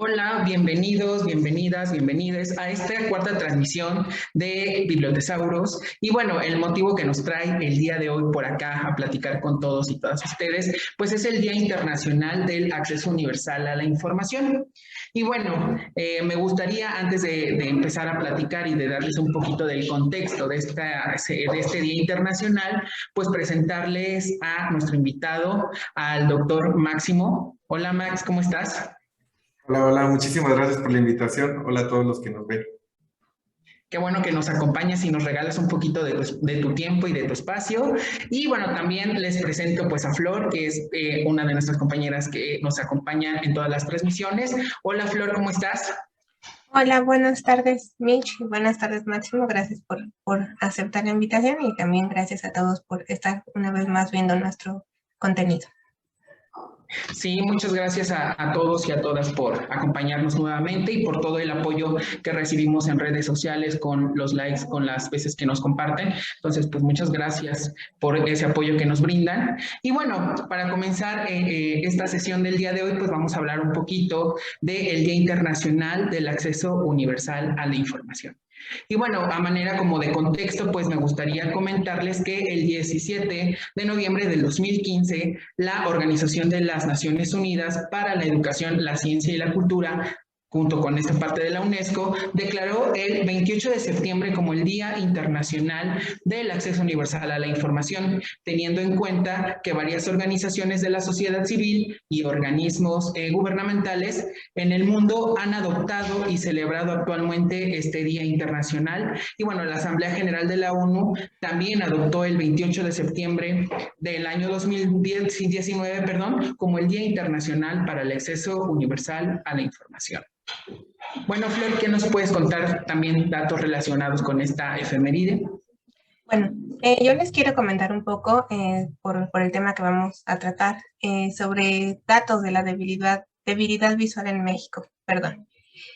Hola, bienvenidos, bienvenidas, bienvenides a esta cuarta transmisión de Bibliotesauros. Y bueno, el motivo que nos trae el día de hoy por acá a platicar con todos y todas ustedes, pues es el Día Internacional del Acceso Universal a la Información. Y bueno, me gustaría antes de empezar a platicar y de darles un poquito del contexto de este Día Internacional, pues presentarles a nuestro invitado, al doctor Máximo. Hola Max, ¿cómo estás? Hola, hola, muchísimas gracias por la invitación. Hola a todos los que nos ven. Qué bueno que nos acompañes y nos regalas un poquito de tu tiempo y de tu espacio. Y bueno, también les presento pues a Flor, que es una de nuestras compañeras que nos acompaña en todas las transmisiones. Hola Flor, ¿cómo estás? Hola, buenas tardes, Mitch, y buenas tardes, Máximo. Gracias por aceptar la invitación y también gracias a todos por estar una vez más viendo nuestro contenido. Sí, muchas gracias a todos y a todas por acompañarnos nuevamente y por todo el apoyo que recibimos en redes sociales con los likes, con las veces que nos comparten. Entonces, pues muchas gracias por ese apoyo que nos brindan. Y bueno, para comenzar esta sesión del día de hoy, pues vamos a hablar un poquito del Día Internacional del Acceso Universal a la Información. Y bueno, a manera como de contexto, pues me gustaría comentarles que el 17 de noviembre del 2015, la Organización de las Naciones Unidas para la Educación, la Ciencia y la Cultura, junto con esta parte de la UNESCO, declaró el 28 de septiembre como el Día Internacional del Acceso Universal a la Información, teniendo en cuenta que varias organizaciones de la sociedad civil y organismos gubernamentales en el mundo han adoptado y celebrado actualmente este Día Internacional. Y bueno, la Asamblea General de la ONU también adoptó el 28 de septiembre del año 2019, perdón, como el Día Internacional para el Acceso Universal a la Información. Bueno, Flor, ¿qué nos puedes contar también datos relacionados con esta efeméride? Bueno, yo les quiero comentar un poco por el tema que vamos a tratar sobre datos de la debilidad visual en México, perdón.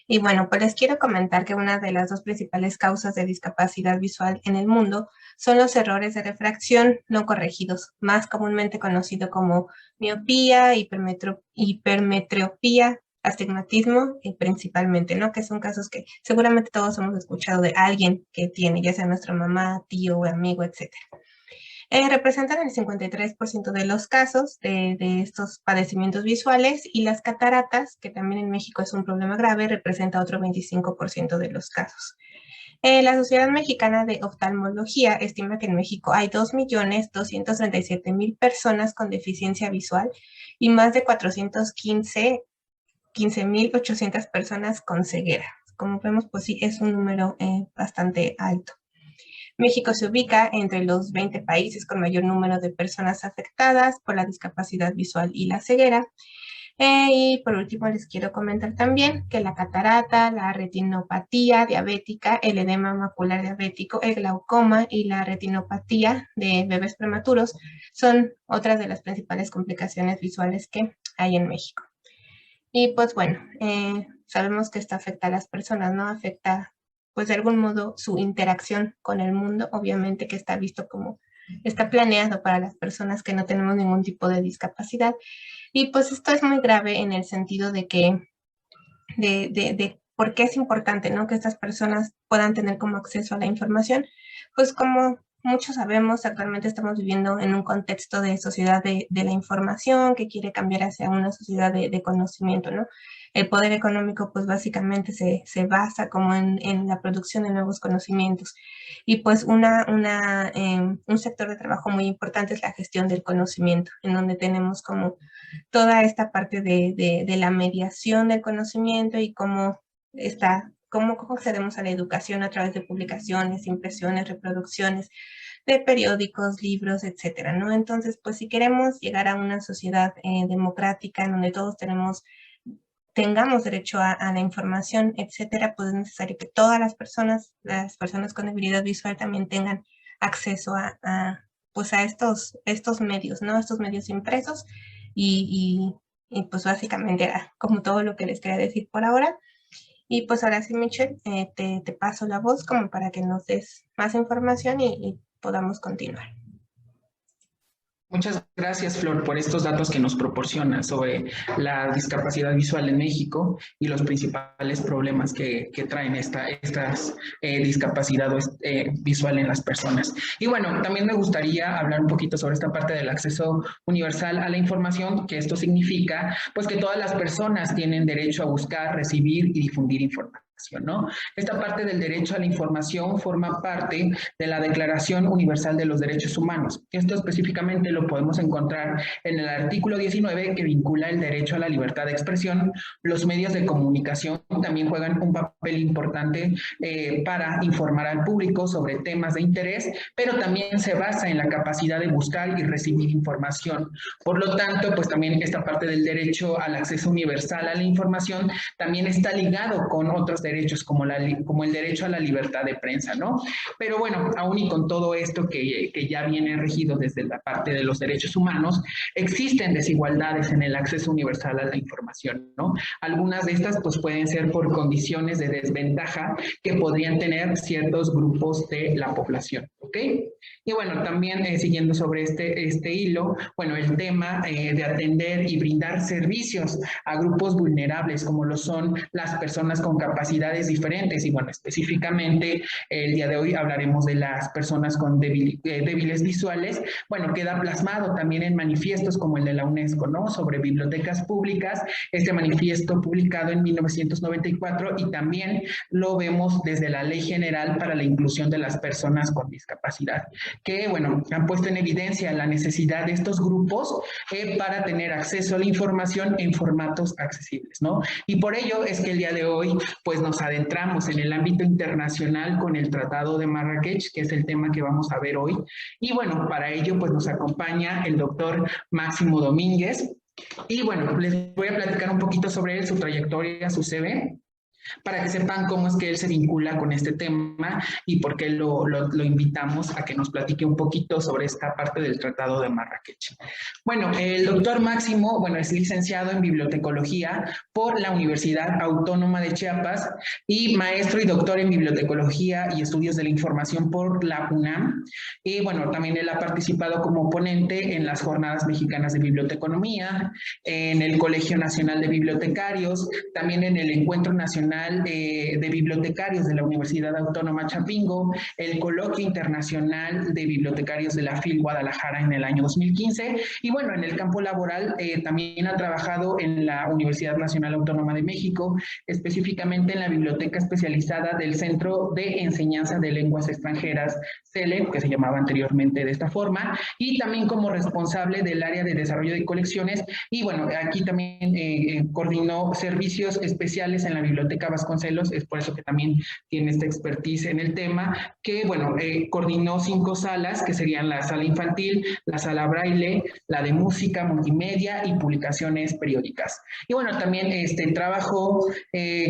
Y bueno, pues les quiero comentar que una de las dos principales causas de discapacidad visual en el mundo son los errores de refracción no corregidos, más comúnmente conocido como miopía, hipermetropía, astigmatismo principalmente, ¿no? Que son casos que seguramente todos hemos escuchado de alguien que tiene, ya sea nuestra mamá, tío, amigo, etcétera. Representan el 53% de los casos de estos padecimientos visuales y las cataratas, que también en México es un problema grave, representa otro 25% de los casos. La Sociedad Mexicana de Oftalmología estima que en México hay 2.237.000 personas con deficiencia visual y más de 15.800 personas con ceguera. Como vemos, pues sí, es un número bastante alto. México se ubica entre los 20 países con mayor número de personas afectadas por la discapacidad visual y la ceguera. Y por último les quiero comentar también que la catarata, la retinopatía diabética, el edema macular diabético, el glaucoma y la retinopatía de bebés prematuros son otras de las principales complicaciones visuales que hay en México. Y pues bueno, sabemos que esto afecta a las personas, ¿no? Afecta pues de algún modo su interacción con el mundo, obviamente que está visto como está planeado para las personas que no tenemos ningún tipo de discapacidad. Y pues esto es muy grave en el sentido de que, de por qué es importante, ¿no? Que estas personas puedan tener como acceso a la información. Pues como muchos sabemos, actualmente estamos viviendo en un contexto de sociedad de la información que quiere cambiar hacia una sociedad de conocimiento, ¿no? El poder económico, pues básicamente se basa como en la producción de nuevos conocimientos. Y pues un sector de trabajo muy importante es la gestión del conocimiento, en donde tenemos como toda esta parte de la mediación del conocimiento y cómo accedemos a la educación a través de publicaciones, impresiones, reproducciones de periódicos, libros, etcétera, ¿no? Entonces, pues si queremos llegar a una sociedad democrática en donde todos tengamos derecho a la información, etcétera, pues es necesario que todas las personas con debilidad visual también tengan acceso pues a estos medios, ¿no? Estos medios impresos y pues básicamente era como todo lo que les quería decir por ahora. Y pues ahora sí, Michelle, te paso la voz como para que nos des más información y podamos continuar. Muchas gracias, Flor, por estos datos que nos proporcionas sobre la discapacidad visual en México y los principales problemas que traen estas discapacidad visual en las personas. Y bueno, también me gustaría hablar un poquito sobre esta parte del acceso universal a la información, que esto significa pues que todas las personas tienen derecho a buscar, recibir y difundir información, ¿no? Esta parte del derecho a la información forma parte de la Declaración Universal de los Derechos Humanos. Esto específicamente lo podemos encontrar en el artículo 19, que vincula el derecho a la libertad de expresión. Los medios de comunicación también juegan un papel importante para informar al público sobre temas de interés, pero también se basa en la capacidad de buscar y recibir información. Por lo tanto, pues también esta parte del derecho al acceso universal a la información también está ligado con otros derechos como el derecho a la libertad de prensa, ¿no? Pero bueno, aún y con todo esto que ya viene regido desde la parte de los derechos humanos, existen desigualdades en el acceso universal a la información, ¿no? Algunas de estas pues pueden ser por condiciones de desventaja que podrían tener ciertos grupos de la población, ¿ok? Y bueno, también siguiendo sobre este hilo, bueno, el tema de atender y brindar servicios a grupos vulnerables como lo son las personas con capacidades diferentes y bueno, específicamente el día de hoy hablaremos de las personas con débiles visuales. Bueno, queda plasmado también en manifiestos como el de la UNESCO, ¿no? Sobre bibliotecas públicas, este manifiesto publicado en 1994 y también lo vemos desde la Ley General para la Inclusión de las Personas con Discapacidad, que, bueno, han puesto en evidencia la necesidad de estos grupos para tener acceso a la información en formatos accesibles, ¿no? Y por ello es que el día de hoy, pues nos adentramos en el ámbito internacional con el Tratado de Marrakech, que es el tema que vamos a ver hoy. Y bueno, para ello, pues nos acompaña el doctor Máximo Domínguez. Y bueno, les voy a platicar un poquito sobre él, su trayectoria, su CV, para que sepan cómo es que él se vincula con este tema y por qué lo invitamos a que nos platique un poquito sobre esta parte del Tratado de Marrakech. Bueno, el doctor Máximo, bueno, es licenciado en bibliotecología por la Universidad Autónoma de Chiapas y maestro y doctor en bibliotecología y estudios de la información por la UNAM. Y bueno, también él ha participado como ponente en las Jornadas Mexicanas de Biblioteconomía, en el Colegio Nacional de Bibliotecarios, también en el Encuentro Nacional de Bibliotecarios de la Universidad Autónoma Chapingo, el Coloquio Internacional de Bibliotecarios de la FIL Guadalajara en el año 2015 y bueno, en el campo laboral también ha trabajado en la Universidad Nacional Autónoma de México, específicamente en la Biblioteca Especializada del Centro de Enseñanza de Lenguas Extranjeras, CELE, que se llamaba anteriormente de esta forma, y también como responsable del área de desarrollo de colecciones y bueno, aquí también coordinó servicios especiales en la Biblioteca Vasconcelos, es por eso que también tiene esta expertise en el tema, que bueno, coordinó 5 salas, que serían la sala infantil, la sala braille, la de música, multimedia y publicaciones periódicas. Y bueno, también trabajó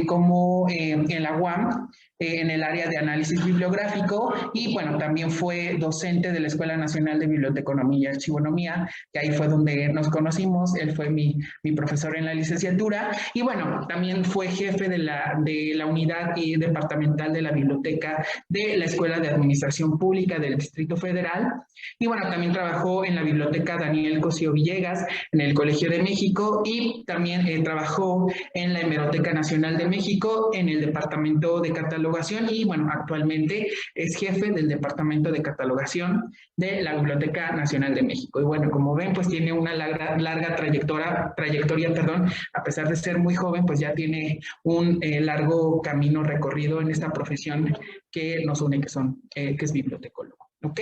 como en la UAM, en el área de análisis bibliográfico y bueno, también fue docente de la Escuela Nacional de Biblioteconomía y Archivonomía, que ahí fue donde nos conocimos, él fue mi profesor en la licenciatura y bueno, también fue jefe de la unidad departamental de la biblioteca de la Escuela de Administración Pública del Distrito Federal y bueno, también trabajó en la biblioteca Daniel Cosío Villegas en el Colegio de México y también trabajó en la Hemeroteca Nacional de México en el Departamento de Catalogación y bueno, actualmente es jefe del Departamento de Catalogación de la Biblioteca Nacional de México. Y bueno, como ven, pues tiene una larga trayectoria, perdón, a pesar de ser muy joven, pues ya tiene un largo camino recorrido en esta profesión que nos une, que es bibliotecólogo. ¿Ok?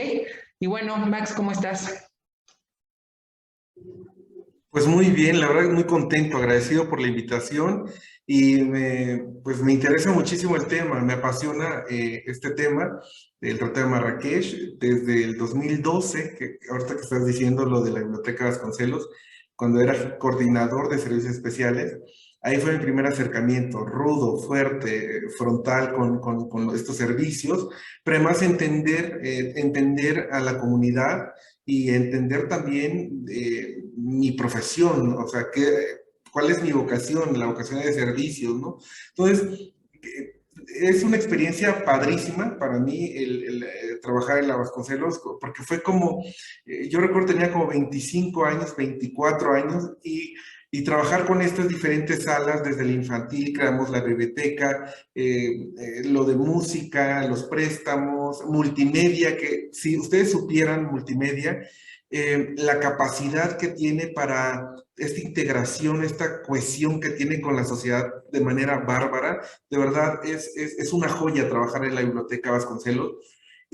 Y bueno, Max, ¿cómo estás? Pues muy bien, la verdad muy contento, agradecido por la invitación y pues me interesa muchísimo el tema, me apasiona este tema del Tratado de Marrakech desde el 2012, que ahorita que estás diciendo lo de la Biblioteca Vasconcelos, cuando era coordinador de servicios especiales, ahí fue mi primer acercamiento, rudo, fuerte, frontal con estos servicios, pero además entender a la comunidad y entender también mi profesión, o sea, cuál es mi vocación, la vocación de servicios, ¿no? Entonces, es una experiencia padrísima para mí trabajar en la Vasconcelos, porque fue como, yo recuerdo tenía como 25 años, 24 años, y trabajar con estas diferentes salas, desde el infantil, creamos la biblioteca, lo de música, los préstamos, multimedia, que si ustedes supieran multimedia, la capacidad que tiene para esta integración, esta cohesión que tiene con la sociedad de manera bárbara, de verdad es una joya trabajar en la Biblioteca Vasconcelos.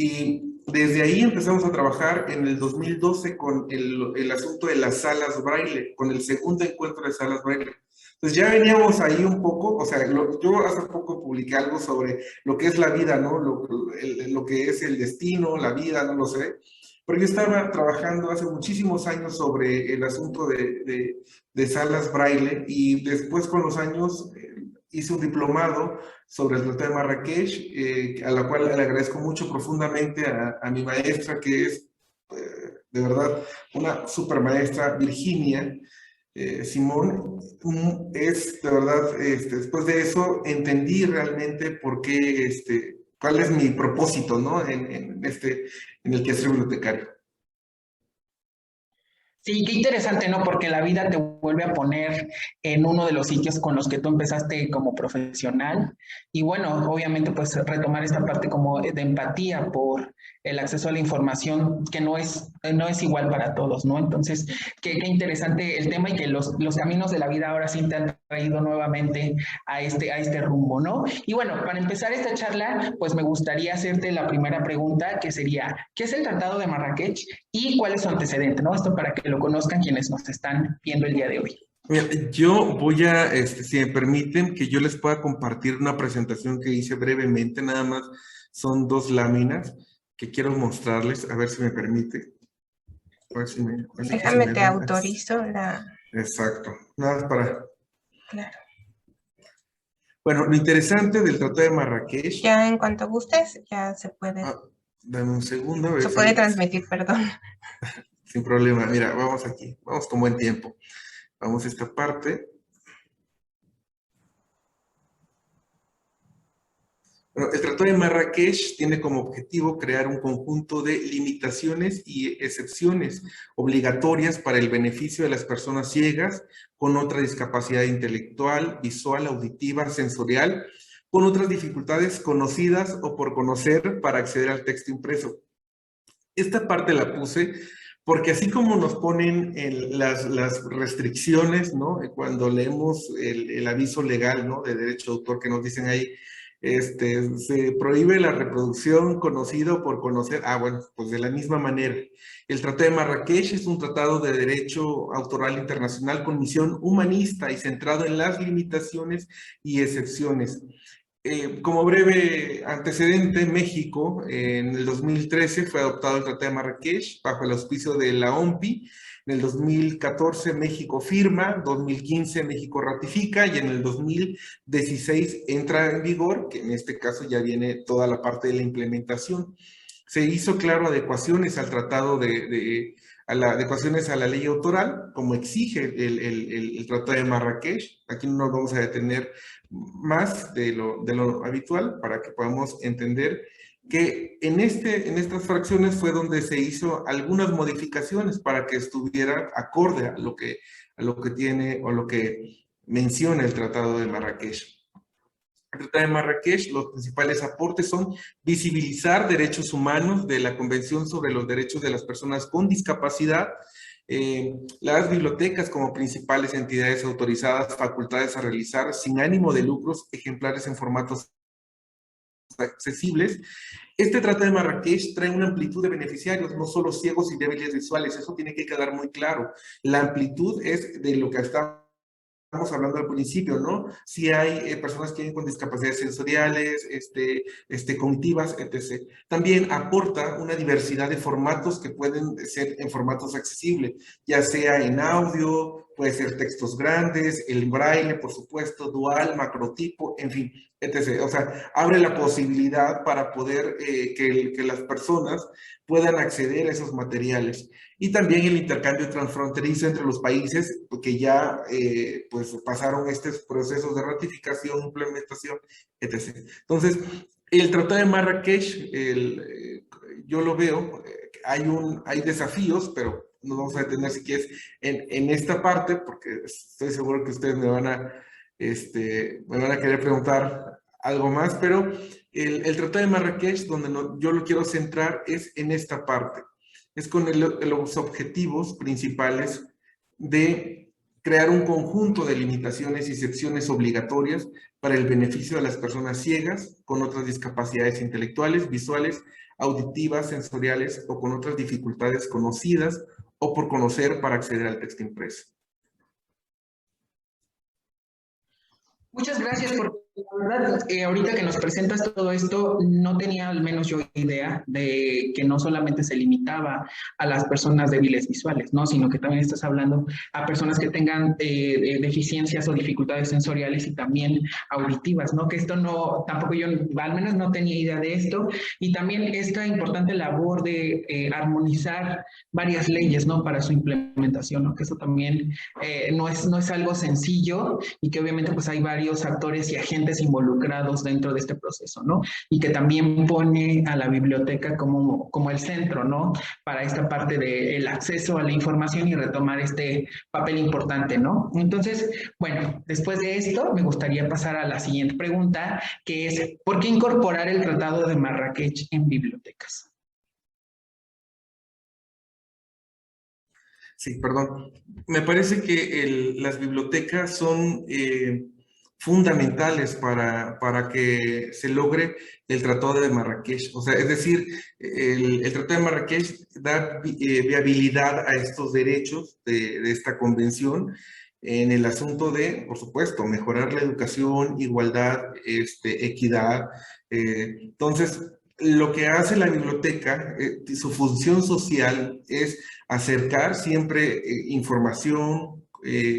Y desde ahí empezamos a trabajar en el 2012 con el asunto de las salas Braille, con el segundo encuentro de salas Braille. Entonces ya veníamos ahí un poco, o sea, yo hace poco publiqué algo sobre lo que es la vida, ¿no? Lo que es el destino, la vida, no lo sé. Pero yo estaba trabajando hace muchísimos años sobre el asunto de salas Braille, y después con los años hice un diplomado sobre el Tratado de Marrakech, a la cual le agradezco mucho profundamente a mi maestra, que es de verdad una super maestra, Virginia Simón. Es de verdad, después de eso entendí realmente por qué, cuál es mi propósito, ¿no? En el quehacer bibliotecario. Sí, qué interesante, ¿no? Porque la vida te vuelve a poner en uno de los sitios con los que tú empezaste como profesional. Y bueno, obviamente, pues retomar esta parte como de empatía por el acceso a la información, que no es igual para todos, ¿no? Entonces, qué interesante el tema, y que los caminos de la vida ahora sí te han traído nuevamente a este rumbo, ¿no? Y bueno, para empezar esta charla, pues me gustaría hacerte la primera pregunta, que sería, ¿qué es el Tratado de Marrakech y cuál es su antecedente, ¿no? Esto para que lo conozcan quienes nos están viendo el día de hoy. Mira, yo voy a, si me permiten, que yo les pueda compartir una presentación que hice brevemente, nada más son 2 láminas que quiero mostrarles, a ver si me permite. A ver si me, Déjame, te autorizo la... Exacto, nada más para... Claro. Bueno, lo interesante del Tratado de Marrakech... Ya en cuanto gustes, ya se puede... dame un segundo. A ver se puede transmitir, perdón. Sin problema, mira, vamos aquí, vamos con buen tiempo. Vamos a esta parte. Bueno, el Tratado de Marrakech tiene como objetivo crear un conjunto de limitaciones y excepciones obligatorias para el beneficio de las personas ciegas con otra discapacidad intelectual, visual, auditiva, sensorial, con otras dificultades conocidas o por conocer para acceder al texto impreso. Esta parte la puse porque así como nos ponen las restricciones, ¿no? Cuando leemos el aviso legal, ¿no? De derecho de autor, que nos dicen ahí, se prohíbe la reproducción conocido por conocer. Bueno, pues de la misma manera. El Tratado de Marrakech es un tratado de derecho autoral internacional con misión humanista y centrado en las limitaciones y excepciones. Como breve antecedente, México en el 2013 fue adoptado el Tratado de Marrakech bajo el auspicio de la OMPI. En el 2014 México firma, 2015 México ratifica y en el 2016 entra en vigor, que en este caso ya viene toda la parte de la implementación. Se hizo, claro, adecuaciones al tratado adecuaciones a la ley autoral, como exige el Tratado de Marrakech. Aquí no nos vamos a detener más de lo habitual para que podamos entender que en estas fracciones fue donde se hizo algunas modificaciones para que estuviera acorde a lo que tiene o lo que menciona el Tratado de Marrakech. El Tratado de Marrakech, los principales aportes son visibilizar derechos humanos de la Convención sobre los Derechos de las Personas con Discapacidad, las bibliotecas como principales entidades autorizadas, facultades a realizar sin ánimo de lucros, ejemplares en formatos accesibles. Este Tratado de Marrakech trae una amplitud de beneficiarios, no solo ciegos y débiles visuales, eso tiene que quedar muy claro. La amplitud es de lo que estamos hablando al principio, ¿no? Si hay personas que viven con discapacidades sensoriales, cognitivas, etc. También aporta una diversidad de formatos que pueden ser en formatos accesibles, ya sea en audio, puede ser textos grandes, el braille, por supuesto, dual, macrotipo, en fin, etc. O sea, abre la posibilidad para poder que las personas puedan acceder a esos materiales. Y también el intercambio transfronterizo entre los países que ya pues pasaron estos procesos de ratificación, implementación, etc. Entonces, el Tratado de Marrakech, yo lo veo, hay desafíos, pero nos vamos a detener si quieres en esta parte, porque estoy seguro que ustedes me van a querer preguntar algo más, pero el Tratado de Marrakech, donde yo lo quiero centrar, es en esta parte. Es con los objetivos principales de crear un conjunto de limitaciones y secciones obligatorias para el beneficio de las personas ciegas con otras discapacidades intelectuales, visuales, auditivas, sensoriales o con otras dificultades conocidas o por conocer para acceder al texto impreso. Muchas gracias por la verdad, ahorita que nos presentas todo esto, no tenía al menos yo idea de que no solamente se limitaba a las personas débiles visuales, ¿no? Sino que también estás hablando a personas que tengan deficiencias o dificultades sensoriales y también auditivas, ¿no? Que esto no, tampoco yo al menos no tenía idea de esto. Y también esta importante labor de armonizar varias leyes, ¿no? Para su implementación, ¿no? Que eso también no es algo sencillo y que obviamente pues hay varios actores y agentes involucrados dentro de este proceso, ¿no? Y que también pone a la biblioteca como el centro, ¿no? Para esta parte del acceso a la información y retomar este papel importante, ¿no? Entonces, bueno, después de esto me gustaría pasar a la siguiente pregunta, que es, ¿por qué incorporar el Tratado de Marrakech en bibliotecas? Sí, perdón. Me parece que las bibliotecas son fundamentales para que se logre el Tratado de Marrakech. O sea, es decir, el Tratado de Marrakech da viabilidad a estos derechos de esta convención en el asunto de, por supuesto, mejorar la educación, igualdad, equidad. Entonces, lo que hace la biblioteca, su función social es acercar siempre información,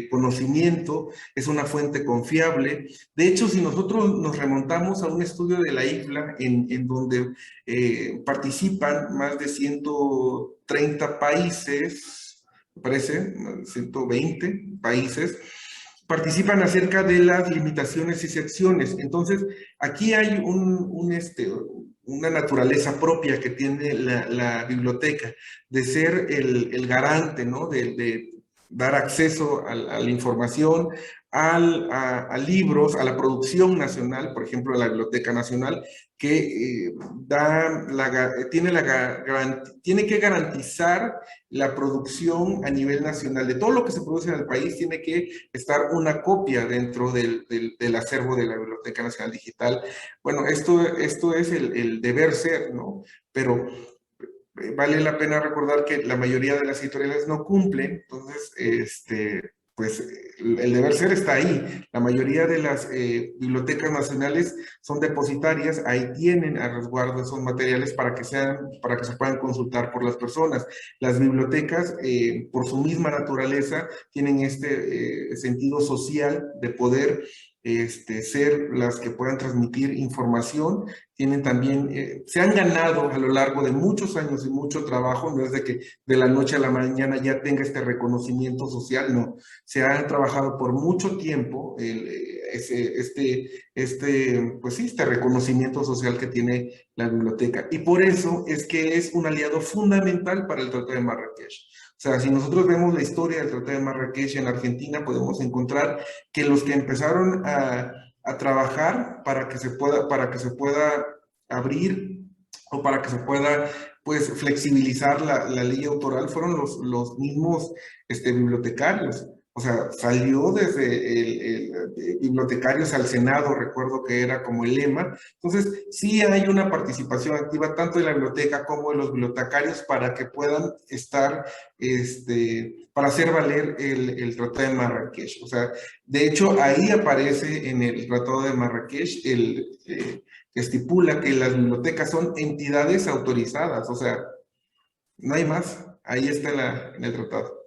conocimiento, es una fuente confiable. De hecho, si nosotros nos remontamos a un estudio de la IFLA en donde participan más de 130 países, me parece, 120 países, participan acerca de las limitaciones y secciones. Entonces, aquí hay una naturaleza propia que tiene la biblioteca, de ser el garante, ¿no? De dar acceso a la información, a libros, a la producción nacional, por ejemplo, la Biblioteca Nacional, que tiene que garantizar la producción a nivel nacional. De todo lo que se produce en el país, tiene que estar una copia dentro del acervo de la Biblioteca Nacional Digital. Bueno, esto es el deber ser, ¿no? Pero vale la pena recordar que la mayoría de las editoriales no cumplen, entonces, pues el deber ser está ahí. La mayoría de las bibliotecas nacionales son depositarias, ahí tienen a resguardo esos materiales para que se puedan consultar por las personas. Las bibliotecas, por su misma naturaleza, tienen este sentido social de poder ser las que puedan transmitir información. Tienen también, se han ganado a lo largo de muchos años y mucho trabajo, no es de que de la noche a la mañana ya tenga este reconocimiento social, no. Se han trabajado por mucho tiempo pues sí, este reconocimiento social que tiene la biblioteca. Y por eso es que es un aliado fundamental para el Tratado de Marrakech. O sea, si nosotros vemos la historia del Tratado de Marrakech en Argentina, podemos encontrar que los que empezaron a trabajar para que se pueda abrir o para que se pueda pues flexibilizar la ley autoral fueron los mismos bibliotecarios. O sea, salió desde bibliotecarios al Senado, recuerdo que era como el lema. Entonces, sí hay una participación activa tanto de la biblioteca como de los bibliotecarios para que puedan estar, para hacer valer el Tratado de Marrakech. O sea, de hecho, ahí aparece en el Tratado de Marrakech que estipula que las bibliotecas son entidades autorizadas. O sea, no hay más. Ahí está en el tratado.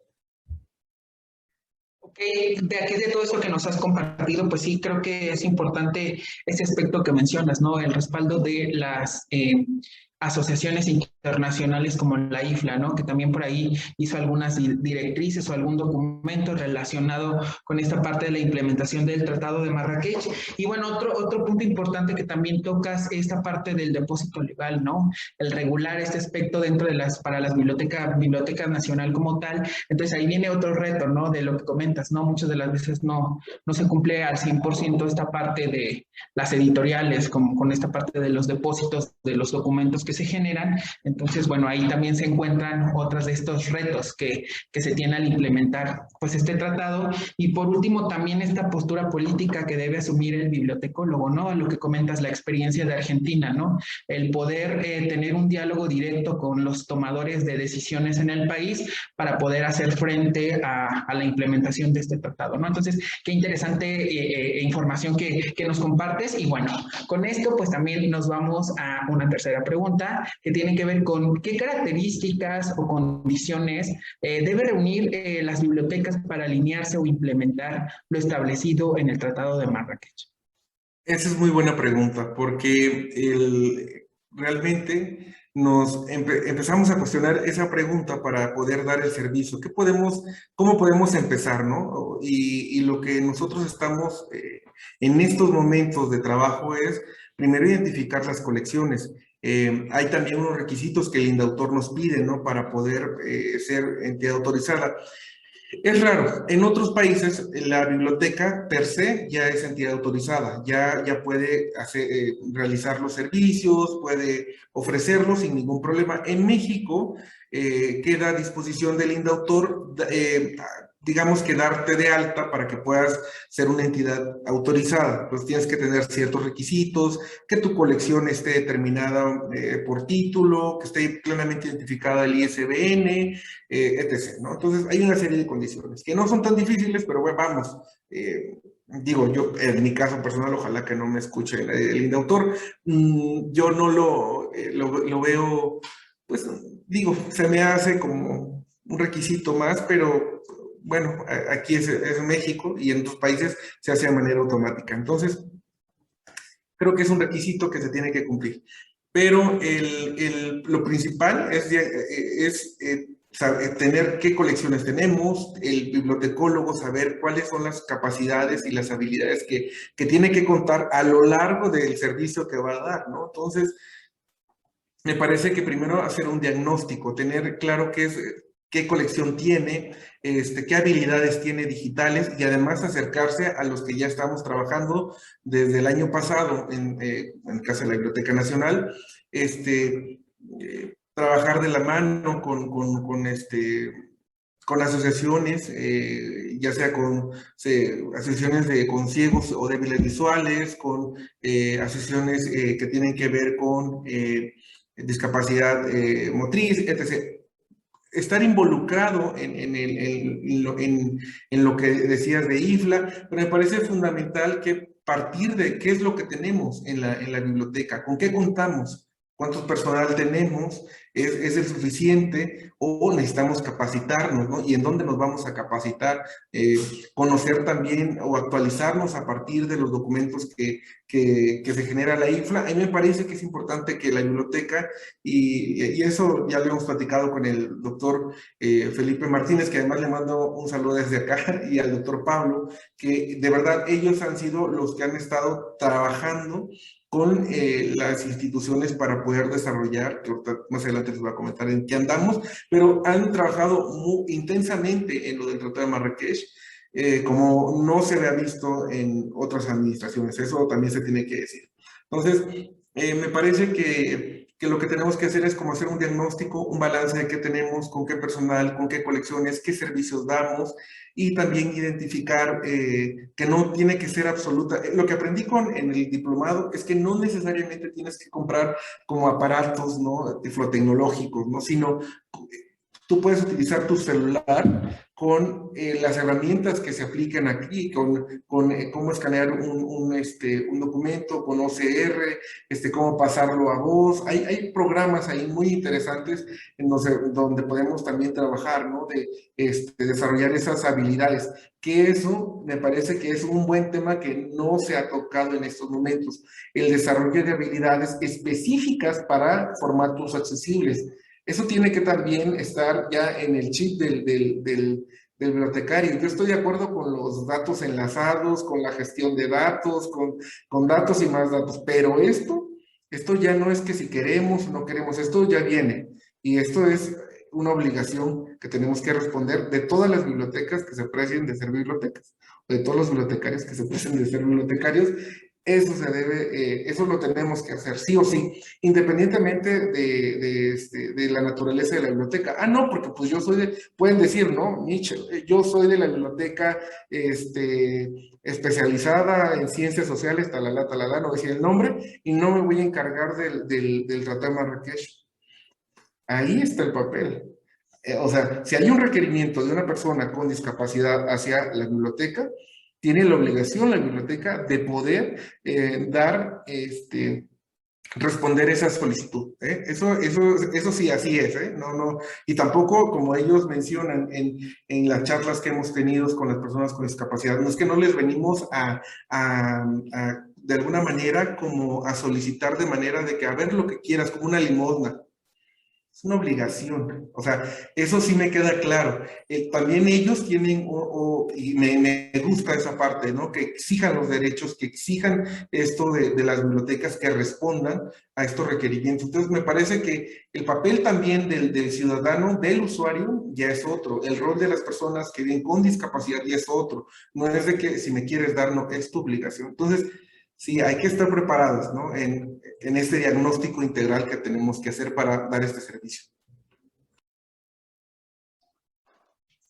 De aquí de todo eso que nos has compartido, pues sí, creo que es importante ese aspecto que mencionas, ¿no? El respaldo de las asociaciones internacionales como la IFLA, ¿no? Que también por ahí hizo algunas directrices o algún documento relacionado con esta parte de la implementación del Tratado de Marrakech. Y bueno, otro punto importante que también tocas es esta parte del depósito legal, ¿no? El regular este aspecto dentro de para las bibliotecas nacional como tal. Entonces ahí viene otro reto, ¿no? De lo que comentas, ¿no? Muchas de las veces no se cumple al 100% esta parte de las editoriales, como con esta parte de los depósitos de los documentos que se generan. Entonces, bueno, ahí también se encuentran otros de estos retos que se tienen al implementar pues este tratado. Y por último, también esta postura política que debe asumir el bibliotecólogo, ¿no? A lo que comentas, la experiencia de Argentina, ¿no? El poder tener un diálogo directo con los tomadores de decisiones en el país para poder hacer frente a la implementación de este tratado, ¿no? Entonces, qué interesante información que nos compartes. Y bueno, con esto pues también nos vamos a una tercera pregunta que tiene que ver con qué características o condiciones debe reunir las bibliotecas para alinearse o implementar lo establecido en el Tratado de Marrakech. Esa es muy buena pregunta, porque realmente empezamos a cuestionar esa pregunta para poder dar el servicio. ¿Cómo podemos empezar, no? Y lo que nosotros estamos en estos momentos de trabajo es, primero, identificar las colecciones. Hay también unos requisitos que el INDAUTOR nos pide, ¿no? Para poder ser entidad autorizada. Es raro, en otros países la biblioteca per se ya es entidad autorizada, ya puede realizar los servicios, puede ofrecerlos sin ningún problema. En México queda a disposición del INDAUTOR, digamos que darte de alta para que puedas ser una entidad autorizada. Pues tienes que tener ciertos requisitos, que tu colección esté determinada por título, que esté plenamente identificada el ISBN, etc., ¿no? Entonces hay una serie de condiciones que no son tan difíciles, pero bueno, vamos, digo, yo en mi caso personal, ojalá que no me escuche el INDAUTOR, yo no lo veo, pues digo, se me hace como un requisito más, pero bueno, aquí es México y en otros países se hace de manera automática. Entonces, creo que es un requisito que se tiene que cumplir. Pero lo principal es tener qué colecciones tenemos, el bibliotecólogo saber cuáles son las capacidades y las habilidades que tiene que contar a lo largo del servicio que va a dar, ¿no? Entonces, me parece que primero hacer un diagnóstico, tener claro qué colección tiene, qué habilidades tiene digitales y además acercarse a los que ya estamos trabajando desde el año pasado en el caso de la Biblioteca Nacional, trabajar de la mano con asociaciones, ya sea con asociaciones con ciegos o débiles visuales, con asociaciones que tienen que ver con discapacidad motriz, etc. Estar involucrado en lo que decías de IFLA, pero me parece fundamental que partir de qué es lo que tenemos en la biblioteca, con qué contamos, cuántos personal tenemos, es el suficiente o necesitamos capacitarnos, ¿no? Y en dónde nos vamos a capacitar, conocer también o actualizarnos a partir de los documentos que se genera la IFLA. A mí me parece que es importante que la biblioteca, y eso ya lo hemos platicado con el doctor Felipe Martínez, que además le mando un saludo desde acá, y al doctor Pablo, que de verdad ellos han sido los que han estado trabajando con las instituciones para poder desarrollar, que más adelante les voy a comentar en qué andamos, pero han trabajado muy intensamente en lo del Tratado de Marrakech, como no se había visto en otras administraciones. Eso también se tiene que decir. Entonces, me parece que lo que tenemos que hacer es como hacer un diagnóstico, un balance de qué tenemos, con qué personal, con qué colecciones, qué servicios damos, y también identificar que no tiene que ser absoluta. Lo que aprendí en el diplomado es que no necesariamente tienes que comprar como aparatos, ¿no?, tiflotecnológicos, ¿no?, sino tú puedes utilizar tu celular con las herramientas que se aplican aquí, con cómo escanear un documento, con OCR, cómo pasarlo a voz. Hay programas ahí muy interesantes en donde podemos también trabajar, ¿no? De desarrollar esas habilidades, que eso me parece que es un buen tema que no se ha tocado en estos momentos, el desarrollo de habilidades específicas para formatos accesibles. Eso tiene que también estar ya en el chip del bibliotecario. Yo estoy de acuerdo con los datos enlazados, con la gestión de datos, con datos y más datos, pero esto ya no es que si queremos o no queremos, esto ya viene. Y esto es una obligación que tenemos que responder de todas las bibliotecas que se precien de ser bibliotecas, o de todos los bibliotecarios que se precien de ser bibliotecarios. Eso se debe, eso lo tenemos que hacer, sí o sí, independientemente de la naturaleza de la biblioteca. Ah, no, porque pues yo soy pueden decir, ¿no? Nietzsche, yo soy de la biblioteca especializada en ciencias sociales, talala, no voy a decir el nombre, y no me voy a encargar del Tratado de Marrakech. Ahí está el papel. O sea, si hay un requerimiento de una persona con discapacidad hacia la biblioteca, tiene la obligación la biblioteca de poder responder esa solicitud. Eso sí, así es. No, y tampoco, como ellos mencionan en las charlas que hemos tenido con las personas con discapacidad, no es que no les venimos de alguna manera como a solicitar de manera de que a ver lo que quieras, como una limosna. Es una obligación, o sea, eso sí me queda claro. También ellos tienen, y me gusta esa parte, ¿no? Que exijan los derechos, que exijan esto de las bibliotecas que respondan a estos requerimientos. Entonces, me parece que el papel también del ciudadano, del usuario, ya es otro. El rol de las personas que viven con discapacidad ya es otro. No es de que si me quieres dar, no, es tu obligación. Entonces, sí, hay que estar preparados, ¿no? En este diagnóstico integral que tenemos que hacer para dar este servicio.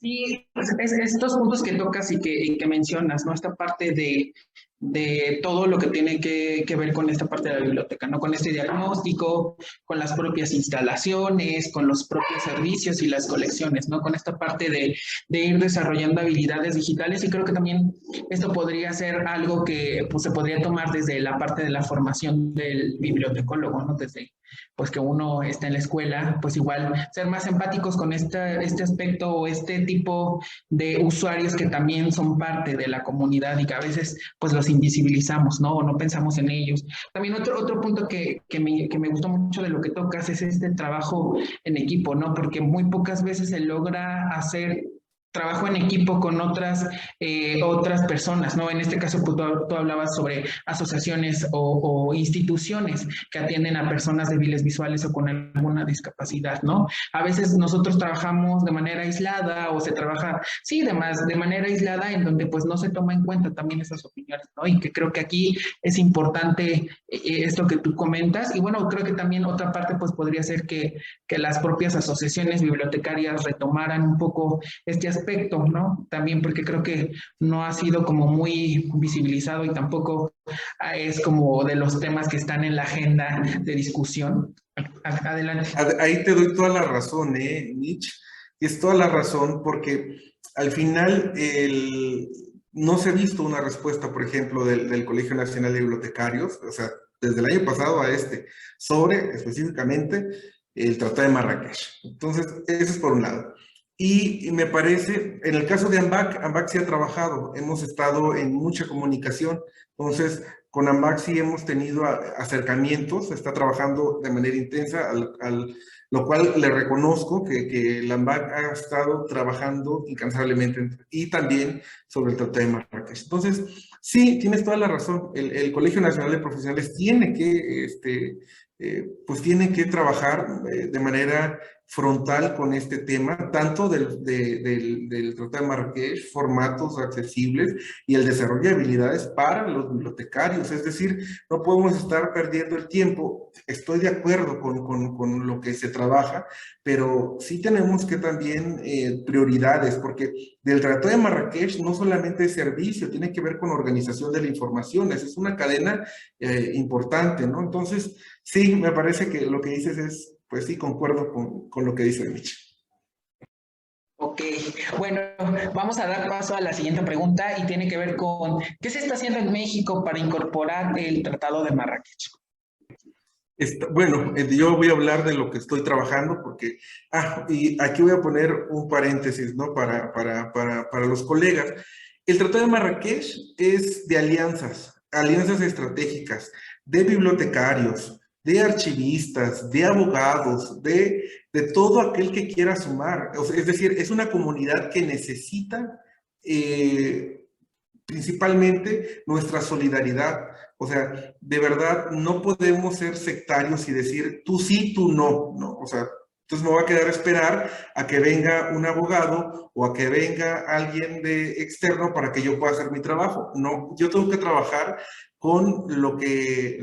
Sí, pues estos puntos que tocas y que mencionas, ¿no? Esta parte de todo lo que tiene que ver con esta parte de la biblioteca, ¿no? Con este diagnóstico, con las propias instalaciones, con los propios servicios y las colecciones, ¿no? Con esta parte de ir desarrollando habilidades digitales, y creo que también esto podría ser algo que pues, se podría tomar desde la parte de la formación del bibliotecólogo, ¿no? Desde pues que uno está en la escuela, pues igual ser más empáticos con este aspecto o este tipo de usuarios que también son parte de la comunidad y que a veces pues los invisibilizamos, ¿no? O no pensamos en ellos. También otro punto que me gustó mucho de lo que tocas es este trabajo en equipo, ¿no? Porque muy pocas veces se logra hacer trabajo en equipo con otras personas, ¿no? En este caso, pues, tú hablabas sobre asociaciones o instituciones que atienden a personas débiles visuales o con alguna discapacidad, ¿no? A veces nosotros trabajamos de manera aislada o se trabaja, sí, de manera aislada en donde pues no se toma en cuenta también esas opiniones, ¿no? Y que creo que aquí es importante esto que tú comentas. Y bueno, creo que también otra parte pues podría ser que las propias asociaciones bibliotecarias retomaran un poco este aspecto, ¿no? También porque creo que no ha sido como muy visibilizado y tampoco es como de los temas que están en la agenda de discusión. Adelante. Ahí te doy toda la razón, Mitch. Es toda la razón porque al final no se ha visto una respuesta, por ejemplo, del Colegio Nacional de Bibliotecarios, o sea, desde el año pasado a sobre específicamente el Tratado de Marrakech. Entonces, eso es por un lado. Y me parece, en el caso de AMBAC sí ha trabajado, hemos estado en mucha comunicación, entonces con AMBAC sí hemos tenido acercamientos, está trabajando de manera intensa, lo cual le reconozco que la AMBAC ha estado trabajando incansablemente y también sobre el Tratado de Marrakech. Entonces, sí, tienes toda la razón, el Colegio Nacional de Profesionales tiene que, pues tiene que trabajar de manera frontal con este tema, tanto del Tratado de Marrakech, formatos accesibles y el desarrollo de habilidades para los bibliotecarios. Es decir, no podemos estar perdiendo el tiempo. Estoy de acuerdo con lo que se trabaja, pero sí tenemos que también prioridades, porque del Tratado de Marrakech no solamente es servicio, tiene que ver con organización de la información, es una cadena importante, ¿no? Entonces, sí, me parece que lo que dices es, pues sí, concuerdo con lo que dice Mitch. Ok, bueno, vamos a dar paso a la siguiente pregunta y tiene que ver con ¿qué se está haciendo en México para incorporar el Tratado de Marrakech? Bueno, yo voy a hablar de lo que estoy trabajando porque, y aquí voy a poner un paréntesis, ¿no? Para los colegas. El Tratado de Marrakech es de alianzas, alianzas estratégicas, de bibliotecarios, de archivistas, de abogados, de todo aquel que quiera sumar. O sea, es decir, es una comunidad que necesita principalmente nuestra solidaridad. O sea, de verdad no podemos ser sectarios y decir tú sí, tú no, ¿no? O sea, entonces me voy a quedar a esperar a que venga un abogado o a que venga alguien de externo para que yo pueda hacer mi trabajo. No, yo tengo que trabajar con lo que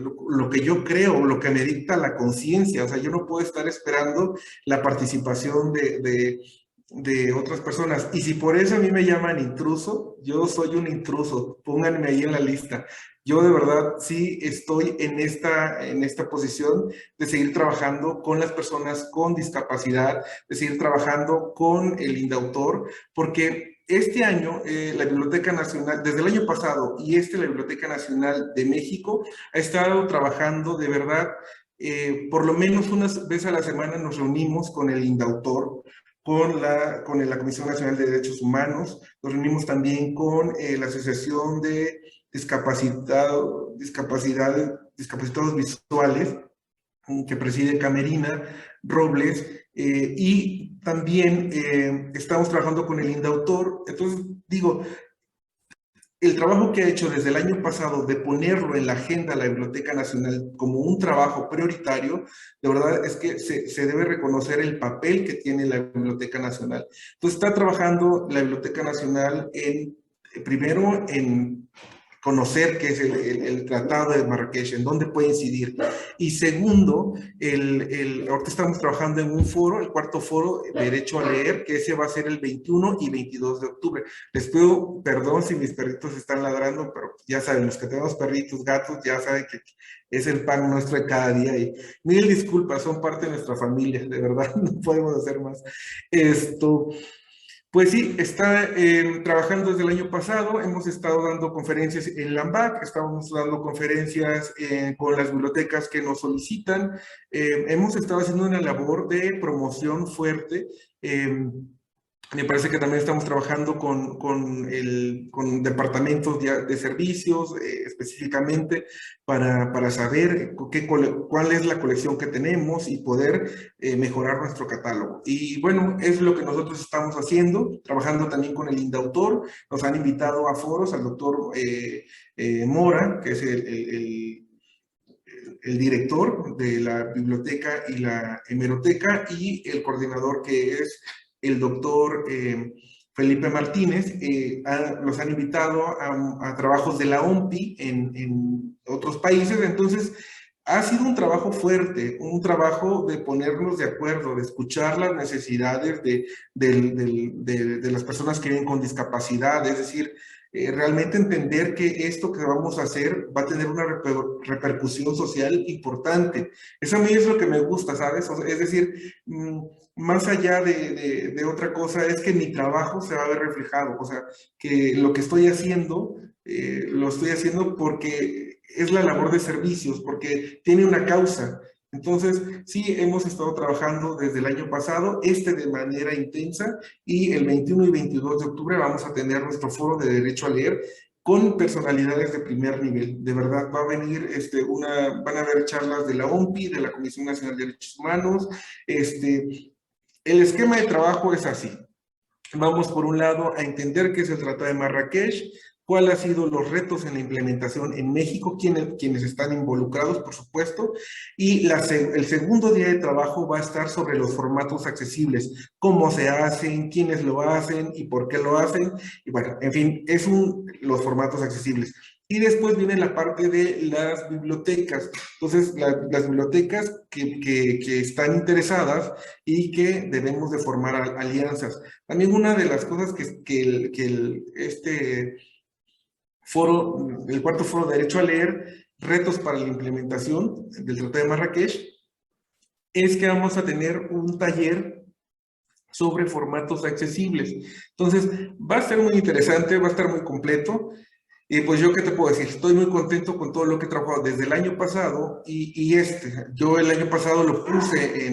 yo creo, lo que me dicta la conciencia. O sea, yo no puedo estar esperando la participación de otras personas. Y si por eso a mí me llaman intruso, yo soy un intruso, pónganme ahí en la lista. Yo de verdad sí estoy en esta posición de seguir trabajando con las personas con discapacidad, de seguir trabajando con el INDAUTOR, porque este año la Biblioteca Nacional, desde el año pasado y la Biblioteca Nacional de México ha estado trabajando de verdad, por lo menos una vez a la semana nos reunimos con el INDAUTOR, con la Comisión Nacional de Derechos Humanos, nos reunimos también con la Asociación de Discapacitados Visuales, que preside Camerina Robles, y también estamos trabajando con el INDAUTOR. Entonces, digo, el trabajo que ha hecho desde el año pasado de ponerlo en la agenda de la Biblioteca Nacional como un trabajo prioritario, de verdad es que se debe reconocer el papel que tiene la Biblioteca Nacional. Entonces está trabajando la Biblioteca Nacional primero en conocer qué es el Tratado de Marrakech, en dónde puede incidir. Y segundo, ahorita estamos trabajando en un foro, el cuarto foro, Derecho a Leer, que ese va a ser el 21 y 22 de octubre. Les pido perdón si mis perritos están ladrando, pero ya saben, los que tenemos perritos, gatos, ya saben que es el pan nuestro de cada día. Y mil disculpas, son parte de nuestra familia, de verdad, no podemos hacer más. Pues sí, está trabajando desde el año pasado, hemos estado dando conferencias en LAMBAC, estamos dando conferencias con las bibliotecas que nos solicitan, hemos estado haciendo una labor de promoción fuerte. Me parece que también estamos trabajando con departamentos de servicios específicamente para saber cuál es la colección que tenemos y poder mejorar nuestro catálogo. Y bueno, es lo que nosotros estamos haciendo, trabajando también con el INDAUTOR. Nos han invitado a foros al doctor Mora, que es el director de la biblioteca y la hemeroteca, y el coordinador, que es el doctor Felipe Martínez. Los han invitado a trabajos de la OMPI en otros países. Entonces ha sido un trabajo fuerte, un trabajo de ponernos de acuerdo, de escuchar las necesidades de las personas que viven con discapacidad, es decir, realmente entender que esto que vamos a hacer va a tener una repercusión social importante. Eso a mí es lo que me gusta, ¿sabes? O sea, es decir, más allá de otra cosa, es que mi trabajo se va a ver reflejado. O sea, que lo que estoy haciendo, lo estoy haciendo porque es la labor de servicios, porque tiene una causa. Entonces, sí, hemos estado trabajando desde el año pasado, de manera intensa, y el 21 y 22 de octubre vamos a tener nuestro foro de Derecho a Leer con personalidades de primer nivel. De verdad, va a venir van a haber charlas de la OMPI, de la Comisión Nacional de Derechos Humanos. El esquema de trabajo es así. Vamos, por un lado, a entender qué es el Tratado de Marrakech, cuáles han sido los retos en la implementación en México, quienes están involucrados, por supuesto, y el segundo día de trabajo va a estar sobre los formatos accesibles, cómo se hacen, quiénes lo hacen y por qué lo hacen, y bueno, en fin, los formatos accesibles. Y después viene la parte de las bibliotecas. Entonces, las bibliotecas que están interesadas y que debemos de formar alianzas. También una de las cosas el cuarto foro de Derecho a Leer, retos para la implementación del Tratado de Marrakech, es que vamos a tener un taller sobre formatos accesibles. Entonces, va a ser muy interesante, va a estar muy completo. Y pues yo, ¿qué te puedo decir? Estoy muy contento con todo lo que he trabajado desde el año pasado yo el año pasado lo puse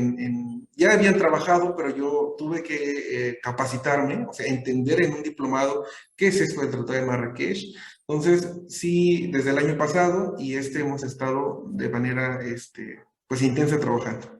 ya habían trabajado, pero yo tuve que capacitarme, o sea, entender en un diplomado qué es esto del Tratado de Marrakech. Entonces, sí, desde el año pasado y hemos estado de manera, pues intensa trabajando.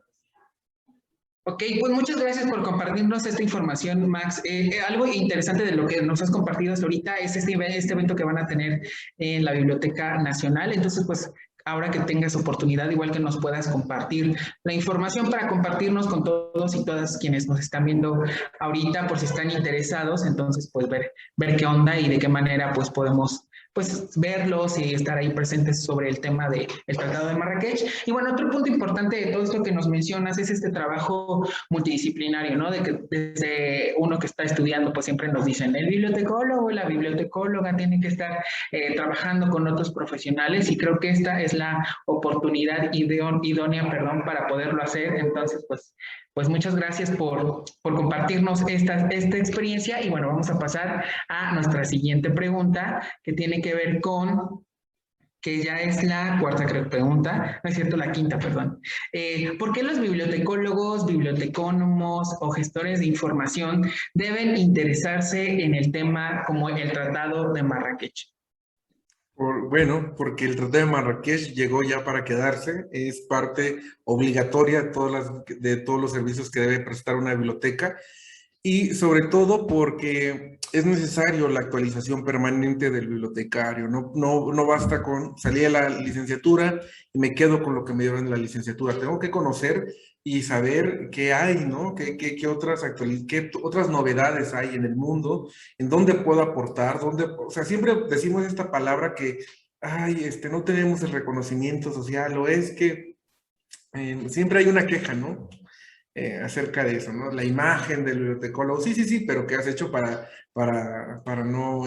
Ok, pues muchas gracias por compartirnos esta información, Max. Algo interesante de lo que nos has compartido hasta ahorita es este evento que van a tener en la Biblioteca Nacional. Entonces, pues ahora que tengas oportunidad, igual que nos puedas compartir la información para compartirnos con todos y todas quienes nos están viendo ahorita, por si están interesados, entonces pues ver qué onda y de qué manera pues podemos pues verlos y estar ahí presentes sobre el tema del Tratado de Marrakech. Y bueno, otro punto importante de todo esto que nos mencionas es este trabajo multidisciplinario, ¿no? De que desde uno que está estudiando, pues siempre nos dicen, el bibliotecólogo, la bibliotecóloga tiene que estar trabajando con otros profesionales y creo que esta es la oportunidad idónea, perdón, para poderlo hacer. Entonces, pues muchas gracias por compartirnos esta experiencia y bueno, vamos a pasar a nuestra siguiente pregunta que tiene que ver con que ya es la cuarta pregunta, no es cierto, la quinta, perdón. ¿Por qué los bibliotecólogos, bibliotecónomos o gestores de información deben interesarse en el tema como el Tratado de Marrakech? Bueno, porque el Tratado de Marrakech llegó ya para quedarse, es parte obligatoria de todos los servicios que debe prestar una biblioteca y sobre todo porque es necesario la actualización permanente del bibliotecario. No basta con salir a la licenciatura y me quedo con lo que me dieron en la licenciatura. Tengo que conocer y saber qué hay, ¿no? ¿Qué otras novedades hay en el mundo? ¿En dónde puedo aportar? O sea, siempre decimos esta palabra que, ay, no tenemos el reconocimiento social, o es que siempre hay una queja, ¿no? Acerca de eso, ¿no? La imagen del bibliotecólogo, sí, pero ¿qué has hecho para no,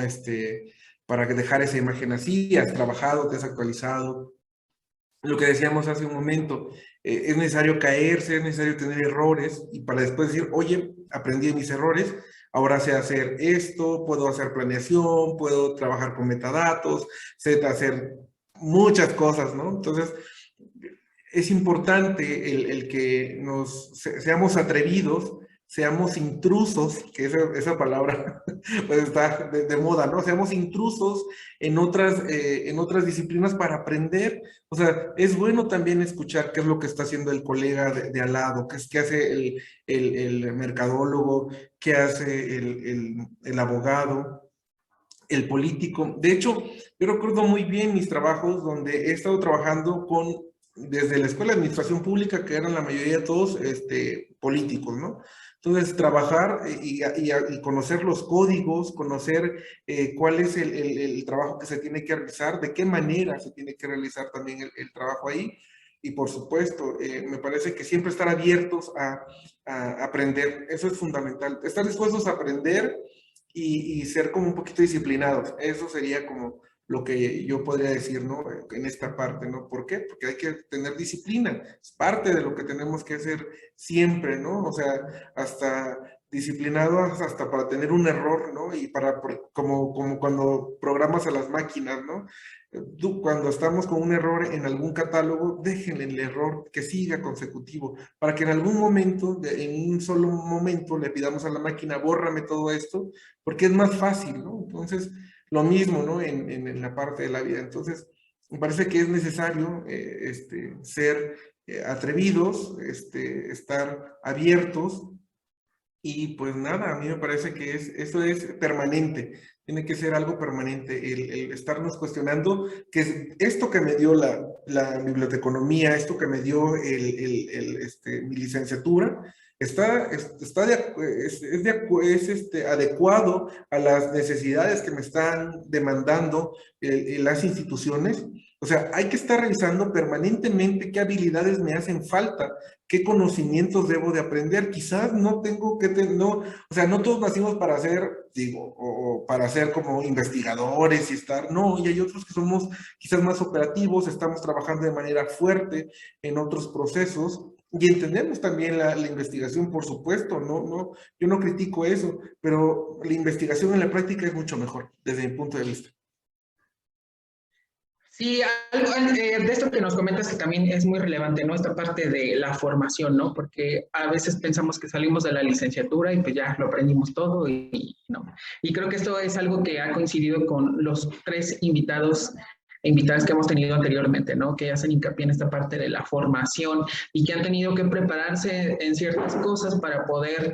para dejar esa imagen así? ¿Has trabajado, te has actualizado? Lo que decíamos hace un momento, es necesario caerse, es necesario tener errores y para después decir, oye, aprendí de mis errores, ahora sé hacer esto, puedo hacer planeación, puedo trabajar con metadatos, sé hacer muchas cosas, ¿no? Entonces, es importante el que seamos atrevidos, seamos intrusos, que esa palabra pues está de moda, ¿no? Seamos intrusos en otras disciplinas para aprender. O sea, es bueno también escuchar qué es lo que está haciendo el colega de al lado, qué hace el mercadólogo, qué hace el abogado, el político. De hecho, yo recuerdo muy bien mis trabajos donde he estado trabajando desde la Escuela de Administración Pública, que eran la mayoría de todos políticos, ¿no? Entonces, trabajar y conocer los códigos, conocer cuál es el trabajo que se tiene que realizar, de qué manera se tiene que realizar también el trabajo ahí. Y por supuesto, me parece que siempre estar abiertos a aprender, eso es fundamental. Estar dispuestos a aprender y ser como un poquito disciplinados. Eso sería como lo que yo podría decir, ¿no? En esta parte, ¿no? ¿Por qué? Porque hay que tener disciplina. Es parte de lo que tenemos que hacer siempre, ¿no? O sea, hasta disciplinados hasta para tener un error, ¿no? Y como cuando programas a las máquinas, ¿no? Cuando estamos con un error en algún catálogo, déjenle el error que siga consecutivo, para que en algún momento, en un solo momento, le pidamos a la máquina, bórrame todo esto, porque es más fácil, ¿no? Entonces, lo mismo, ¿no? En la parte de la vida. Entonces, me parece que es necesario ser atrevidos, estar abiertos y pues nada, a mí me parece que eso es permanente, tiene que ser algo permanente, el estarnos cuestionando que esto que me dio la biblioteconomía, esto que me dio mi licenciatura, es adecuado a las necesidades que me están demandando las instituciones. O sea, hay que estar revisando permanentemente qué habilidades me hacen falta, qué conocimientos debo de aprender. Quizás no tengo que o sea, no todos nacimos para ser, digo, o para ser como investigadores y no, y hay otros que somos quizás más operativos, estamos trabajando de manera fuerte en otros procesos Y entendemos también la investigación, por supuesto, yo no critico eso, pero la investigación en la práctica es mucho mejor, desde mi punto de vista. Sí, algo de esto que nos comentas que también es muy relevante, ¿no? Esta parte de la formación, ¿no? Porque a veces pensamos que salimos de la licenciatura y pues ya lo aprendimos todo y no. Y creo que esto es algo que ha coincidido con los 3 invitados e invitadas que hemos tenido anteriormente, ¿no? Que hacen hincapié en esta parte de la formación y que han tenido que prepararse en ciertas cosas para poder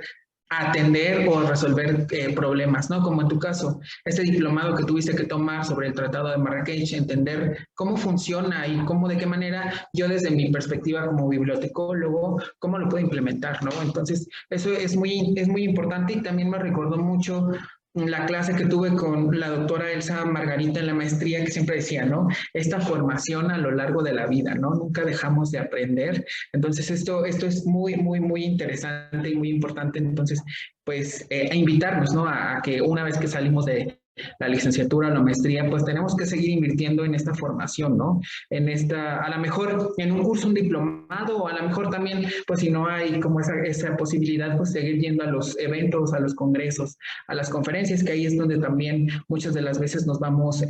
atender o resolver problemas, ¿no? Como en tu caso, este diplomado que tuviste que tomar sobre el Tratado de Marrakech, entender cómo funciona y cómo, de qué manera yo desde mi perspectiva como bibliotecólogo, cómo lo puedo implementar, ¿no? Entonces, eso es muy importante y también me recordó mucho la clase que tuve con la doctora Elsa Margarita en la maestría, que siempre decía, ¿no? Esta formación a lo largo de la vida, ¿no? Nunca dejamos de aprender. Entonces, esto es muy interesante y muy importante. Entonces, pues, invitarnos, ¿no? A que una vez que salimos de la licenciatura o la maestría, pues tenemos que seguir invirtiendo en esta formación, ¿no? En esta, a lo mejor en un curso, un diplomado, o a lo mejor también, pues si no hay como esa posibilidad, pues seguir yendo a los eventos, a los congresos, a las conferencias, que ahí es donde también muchas de las veces nos vamos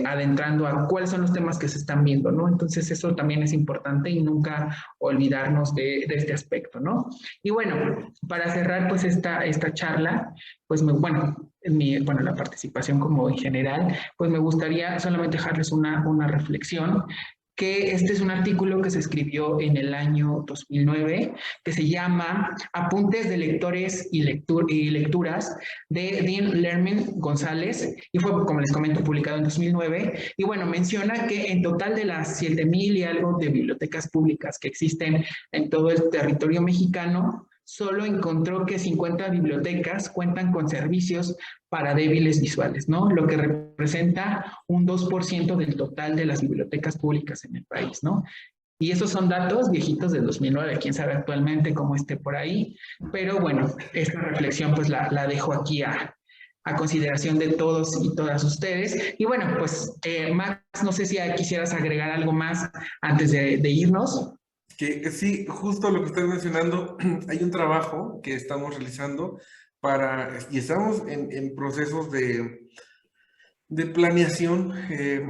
adentrando a cuáles son los temas que se están viendo, ¿no? Entonces eso también es importante y nunca olvidarnos de este aspecto, ¿no? Y bueno, para cerrar pues esta charla, pues bueno, la participación como en general, pues me gustaría solamente dejarles una reflexión, que este es un artículo que se escribió en el año 2009, que se llama Apuntes de lectores y lecturas, de Dean Lerman González, y fue, como les comento, publicado en 2009, y bueno, menciona que en total de las 7,000 y algo de bibliotecas públicas que existen en todo el territorio mexicano, solo encontró que 50 bibliotecas cuentan con servicios para débiles visuales, ¿no? Lo que representa un 2% del total de las bibliotecas públicas en el país, ¿no? Y esos son datos viejitos de 2009, quién sabe actualmente cómo esté por ahí, pero bueno, esta reflexión pues la dejo aquí a consideración de todos y todas ustedes. Y bueno, pues Max, no sé si quisieras agregar algo más antes de irnos. Que sí, justo lo que estás mencionando, hay un trabajo que estamos realizando y estamos en procesos de planeación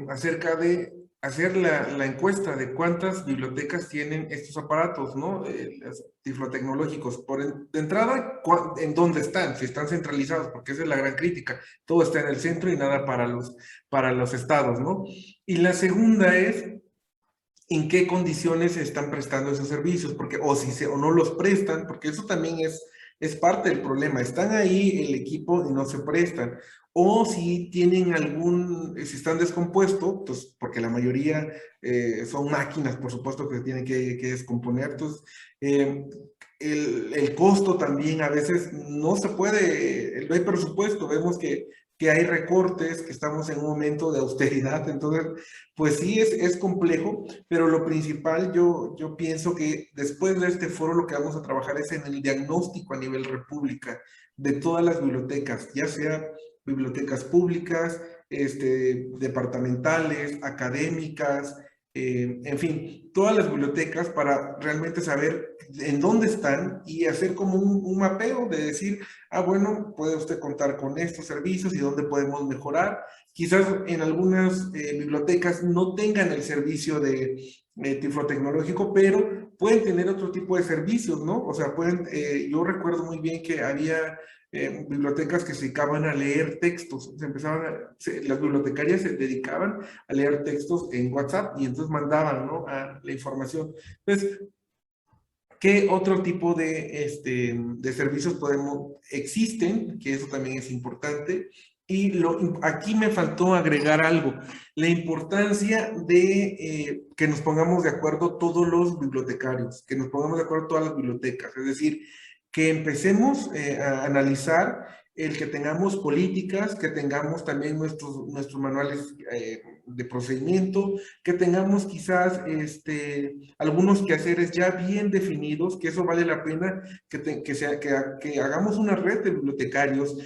acerca de hacer la encuesta de cuántas bibliotecas tienen estos aparatos, ¿no? Los tiflotecnológicos. De entrada, ¿en dónde están? Si están centralizados, porque esa es la gran crítica. Todo está en el centro y nada para los estados, ¿no? Y la segunda es en qué condiciones se están prestando esos servicios, porque o no los prestan, porque eso también es parte del problema. Están ahí el equipo y no se prestan. O si tienen si están descompuestos, pues, porque la mayoría son máquinas, por supuesto, que se tienen que descomponer. Entonces, el costo también a veces no se puede, no hay presupuesto. Vemos que hay recortes, que estamos en un momento de austeridad, entonces, pues sí, es complejo, pero lo principal yo pienso que después de este foro lo que vamos a trabajar es en el diagnóstico a nivel república de todas las bibliotecas, ya sea bibliotecas públicas, departamentales, académicas, en fin, todas las bibliotecas para realmente saber en dónde están y hacer como un mapeo de decir, bueno, puede usted contar con estos servicios y dónde podemos mejorar. Quizás en algunas bibliotecas no tengan el servicio de tiflotecnológico, pero pueden tener otro tipo de servicios, ¿no? O sea, yo recuerdo muy bien que había bibliotecas que se dedicaban a leer textos, las bibliotecarias se dedicaban a leer textos en WhatsApp y entonces mandaban, ¿no?, a la información. Entonces, ¿qué otro tipo de servicios existen? Que eso también es importante. Y aquí me faltó agregar algo, la importancia de que nos pongamos de acuerdo todos los bibliotecarios, que nos pongamos de acuerdo todas las bibliotecas, es decir, que empecemos a analizar el que tengamos políticas, que tengamos también nuestros manuales de procedimiento, que tengamos quizás algunos quehaceres ya bien definidos, que eso vale la pena que hagamos una red de bibliotecarios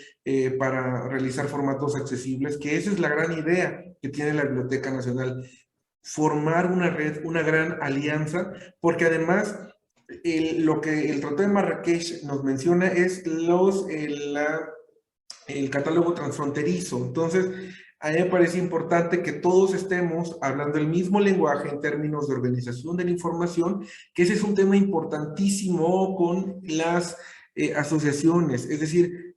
para realizar formatos accesibles, que esa es la gran idea que tiene la Biblioteca Nacional, formar una red, una gran alianza, porque además lo que el Tratado de Marrakech nos menciona es el catálogo transfronterizo. Entonces, a mí me parece importante que todos estemos hablando el mismo lenguaje en términos de organización de la información, que ese es un tema importantísimo con las asociaciones. Es decir,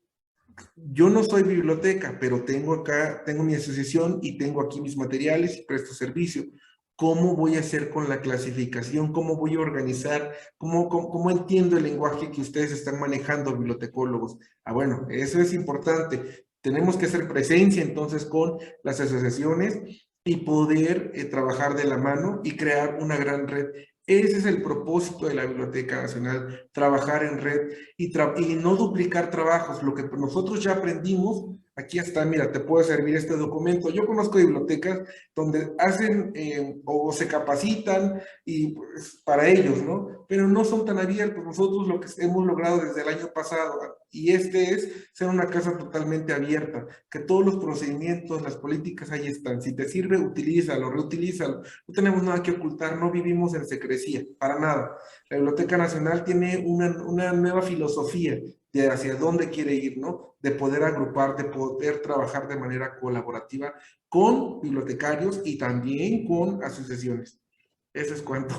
yo no soy biblioteca, pero tengo mi asociación y tengo aquí mis materiales y presto servicio. ¿Cómo voy a hacer con la clasificación? ¿Cómo voy a organizar? ¿Cómo entiendo el lenguaje que ustedes están manejando, bibliotecólogos? Bueno, eso es importante. Tenemos que hacer presencia entonces con las asociaciones y poder trabajar de la mano y crear una gran red. Ese es el propósito de la Biblioteca Nacional, trabajar en red y no duplicar trabajos. Lo que nosotros ya aprendimos, aquí está, mira, te puede servir este documento. Yo conozco bibliotecas donde hacen o se capacitan y pues, para ellos, ¿no? Pero no son tan abiertos. Nosotros lo que hemos logrado desde el año pasado, y este es ser una casa totalmente abierta, que todos los procedimientos, las políticas ahí están. Si te sirve, utilízalo, reutilízalo. No tenemos nada que ocultar, no vivimos en secrecía, para nada. La Biblioteca Nacional tiene una nueva filosofía de hacia dónde quiere ir, ¿no? De poder agrupar, de poder trabajar de manera colaborativa con bibliotecarios y también con asociaciones. Eso es cuanto.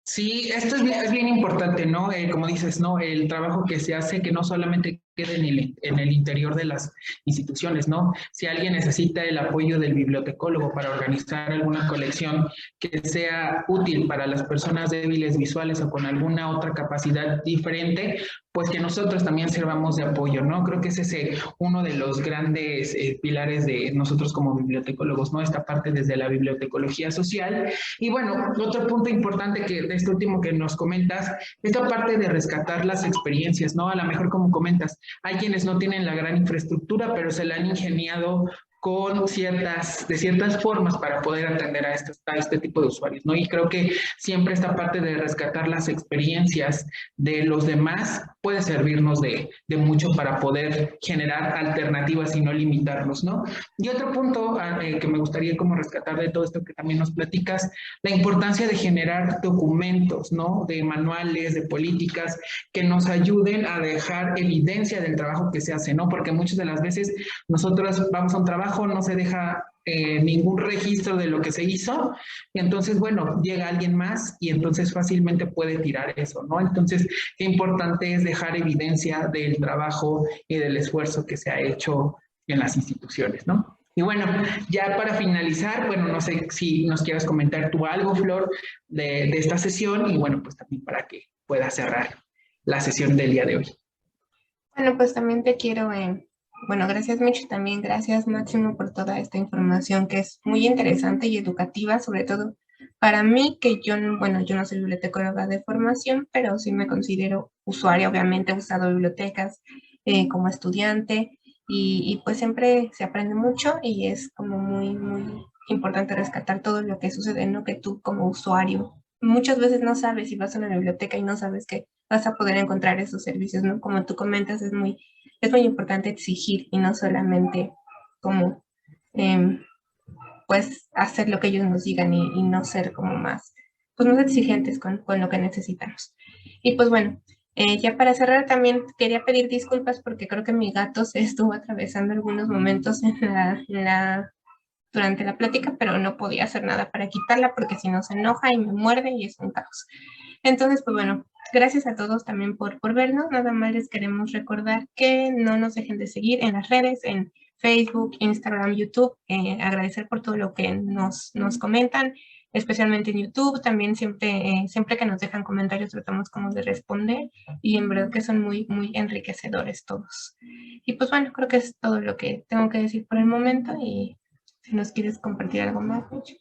Sí, esto es bien importante, ¿no? Como dices, ¿no? El trabajo que se hace, que no solamente quede en el interior de las instituciones, ¿no? Si alguien necesita el apoyo del bibliotecólogo para organizar alguna colección que sea útil para las personas débiles visuales o con alguna otra capacidad diferente, pues que nosotros también sirvamos de apoyo, ¿no? Creo que ese es uno de los grandes pilares de nosotros como bibliotecólogos, ¿no? Esta parte desde la bibliotecología social. Y bueno, otro punto importante que de este último que nos comentas, esta parte de rescatar las experiencias, ¿no? A lo mejor como comentas, hay quienes no tienen la gran infraestructura, pero se la han ingeniado de ciertas formas para poder atender a este tipo de usuarios, ¿no? Y creo que siempre esta parte de rescatar las experiencias de los demás puede servirnos de mucho para poder generar alternativas y no limitarnos, ¿no? Y otro punto que me gustaría como rescatar de todo esto que también nos platicas, la importancia de generar documentos, ¿no? De manuales, de políticas que nos ayuden a dejar evidencia del trabajo que se hace, ¿no? Porque muchas de las veces nosotros vamos a un trabajo, no se deja ningún registro de lo que se hizo, y entonces, bueno, llega alguien más y entonces fácilmente puede tirar eso, ¿no? Entonces, qué importante es dejar evidencia del trabajo y del esfuerzo que se ha hecho en las instituciones, ¿no? Y bueno, ya para finalizar, bueno, no sé si nos quieras comentar tú algo, Flor, de esta sesión y bueno, pues también para que pueda cerrar la sesión del día de hoy. Bueno, pues también te quiero, bueno, gracias Mitch, también gracias Máximo por toda esta información que es muy interesante y educativa, sobre todo para mí, que yo, bueno, yo no soy bibliotecóloga de formación, pero sí me considero usuaria, obviamente he usado bibliotecas como estudiante y pues siempre se aprende mucho y es como muy importante rescatar todo lo que sucede, ¿no? Que tú como usuario muchas veces no sabes si vas a una biblioteca y no sabes que vas a poder encontrar esos servicios, ¿no? Como tú comentas, es muy importante exigir y no solamente como pues hacer lo que ellos nos digan y no ser como más, pues más exigentes con lo que necesitamos. Y pues bueno, ya para cerrar también quería pedir disculpas porque creo que mi gato se estuvo atravesando algunos momentos durante la plática, pero no podía hacer nada para quitarla porque si no se enoja y me muerde y es un caos. Entonces, pues bueno, gracias a todos también por vernos. Nada más les queremos recordar que no nos dejen de seguir en las redes, en Facebook, Instagram, YouTube. Agradecer por todo lo que nos comentan, especialmente en YouTube. También siempre que nos dejan comentarios tratamos como de responder y en verdad que son muy enriquecedores todos. Y pues bueno, creo que es todo lo que tengo que decir por el momento y si nos quieres compartir algo más, Micho.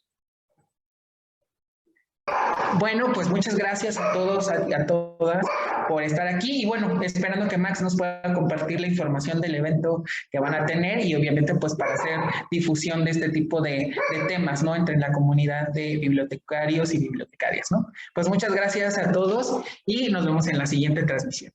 Bueno, pues muchas gracias a todos y a todas por estar aquí y bueno, esperando que Max nos pueda compartir la información del evento que van a tener y obviamente pues para hacer difusión de este tipo de temas, ¿no? Entre la comunidad de bibliotecarios y bibliotecarias, ¿no? Pues muchas gracias a todos y nos vemos en la siguiente transmisión.